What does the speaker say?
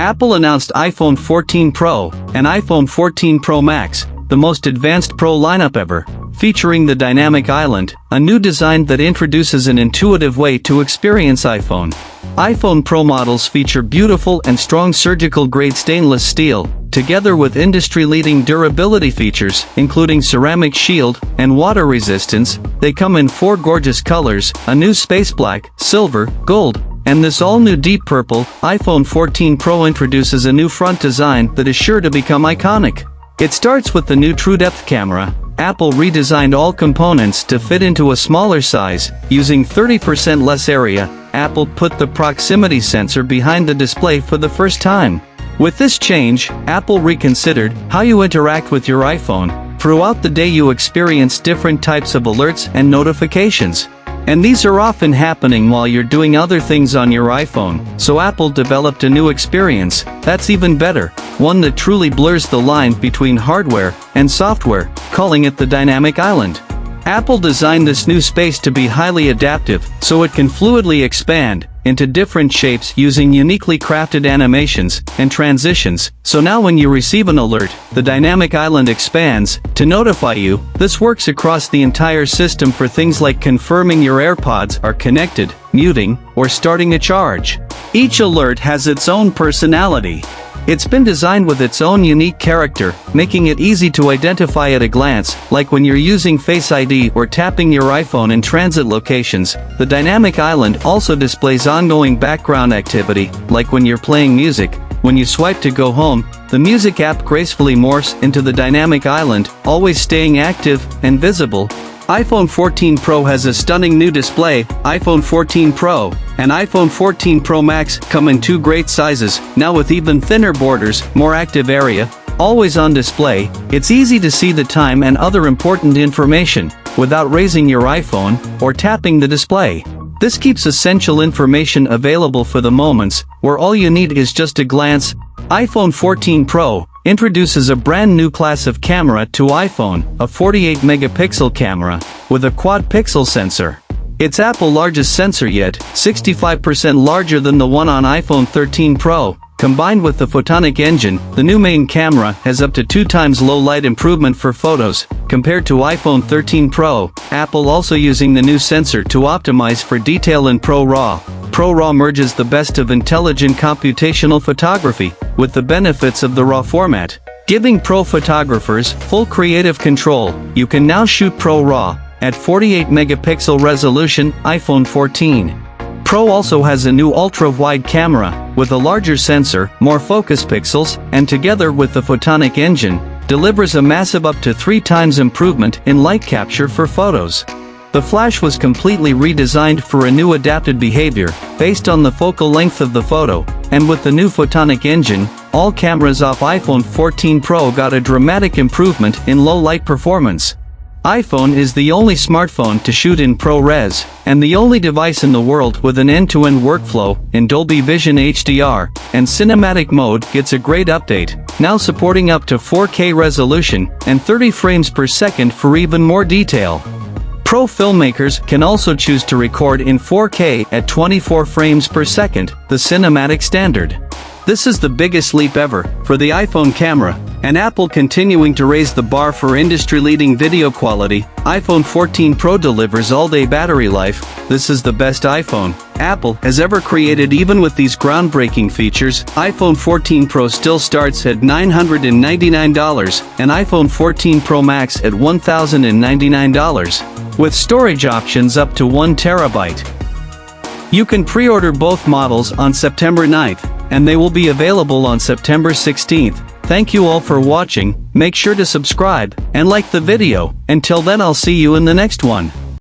Apple announced iPhone 14 Pro and iPhone 14 Pro Max, the most advanced Pro lineup ever, featuring the Dynamic Island, a new design that introduces an intuitive way to experience iPhone. iPhone Pro models feature beautiful and strong surgical-grade stainless steel, together with industry-leading durability features, including ceramic shield and water resistance. They come in 4 gorgeous colors: a new space black, silver, gold, and this all-new deep purple. iPhone 14 Pro introduces a new front design that is sure to become iconic. It starts with the new true-depth camera. Apple redesigned all components to fit into a smaller size, using 30% less area. Apple put the proximity sensor behind the display for the first time. With this change, Apple reconsidered how you interact with your iPhone. Throughout the day you experience different types of alerts and notifications. And these are often happening while you're doing other things on your iPhone, so Apple developed a new experience that's even better, one that truly blurs the line between hardware and software, calling it the Dynamic Island. Apple designed this new space to be highly adaptive, so it can fluidly expand into different shapes using uniquely crafted animations and transitions. So now when you receive an alert, the Dynamic Island expands to notify you. This works across the entire system for things like confirming your AirPods are connected, muting, or starting a charge. Each alert has its own personality. It's been designed with its own unique character, making it easy to identify at a glance, like when you're using Face ID or tapping your iPhone in transit locations. The Dynamic Island also displays ongoing background activity, like when you're playing music. When you swipe to go home, the music app gracefully morphs into the Dynamic Island, always staying active and visible. iPhone 14 Pro has a stunning new display. iPhone 14 Pro and iPhone 14 Pro Max come in 2 great sizes, now with even thinner borders, more active area, always on display. It's easy to see the time and other important information without raising your iPhone or tapping the display. This keeps essential information available for the moments where all you need is just a glance. iPhone 14 Pro introduces a brand new class of camera to iPhone, a 48-megapixel camera with a quad-pixel sensor. It's Apple's largest sensor yet, 65% larger than the one on iPhone 13 Pro. Combined with the photonic engine, the new main camera has up to 2 times low light improvement for photos, compared to iPhone 13 Pro. Apple also using the new sensor to optimize for detail in Pro RAW. Pro RAW merges the best of intelligent computational photography with the benefits of the RAW format, giving pro photographers full creative control. You can now shoot Pro RAW at 48-megapixel resolution. iPhone 14 Pro also has a new ultra-wide camera with a larger sensor, more focus pixels, and together with the photonic engine, delivers a massive up to 3 times improvement in light capture for photos. The flash was completely redesigned for a new adapted behavior based on the focal length of the photo, and with the new photonic engine, all cameras off iPhone 14 Pro got a dramatic improvement in low light performance. iPhone is the only smartphone to shoot in ProRes, and the only device in the world with an end-to-end workflow in Dolby Vision HDR, and cinematic mode gets a great update, now supporting up to 4K resolution and 30 frames per second for even more detail. Pro filmmakers can also choose to record in 4K at 24 frames per second, the cinematic standard. This is the biggest leap ever for the iPhone camera, and Apple continuing to raise the bar for industry-leading video quality. iPhone 14 Pro delivers all-day battery life. This is the best iPhone Apple has ever created. Even with these groundbreaking features, iPhone 14 Pro still starts at $999 and iPhone 14 Pro Max at $1,099, with storage options up to 1 terabyte. You can pre-order both models on September 9th, and they will be available on September 16th. Thank you all for watching. Make sure to subscribe and like the video. Until then, I'll see you in the next one.